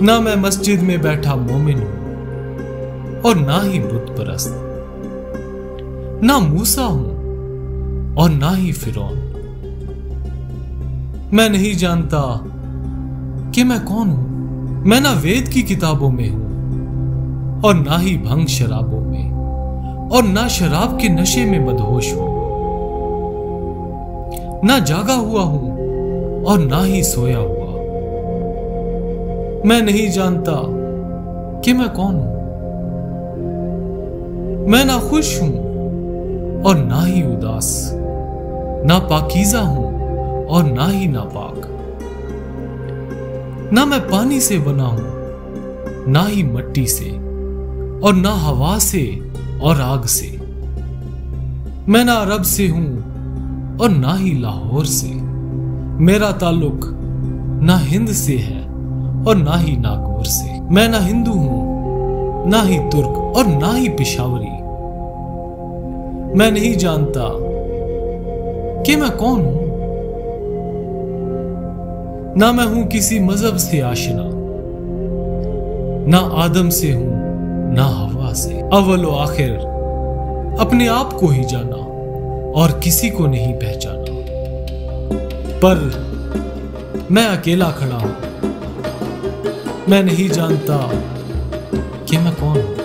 ना मैं मस्जिद में बैठा मोमिन हूं और ना ही बुत परस्त, ना मूसा हूं और ना ही फिरौन। मैं नहीं जानता कि मैं कौन हूं। मैं ना वेद की किताबों में हूं और ना ही भंग शराबों में, और ना शराब के नशे में बदहोश हूं। ना जागा हुआ हूं और ना ही सोया हुआ। मैं नहीं जानता कि मैं कौन हूं। मैं ना खुश हूं और ना ही उदास, ना पाकीज़ा हूं और ना ही नापाक। ना मैं पानी से बना हूं, ना ही मट्टी से, और ना हवा से और आग से। मैं ना अरब से हूं और ना ही लाहौर से। मेरा ताल्लुक ना हिंद से है और ना ही नागौर से। मैं ना हिंदू हूं, ना ही तुर्क और ना ही पेशावरी। मैं नहीं जानता कि मैं कौन हूं। ना मैं हूं किसी मजहब से आशना, ना आदम से हूं ना हवा से। अव्वल व आखिर अपने आप को ही जाना और किसी को नहीं पहचाना। पर मैं अकेला खड़ा हूं। मैं नहीं जानता कि मैं कौन हूं।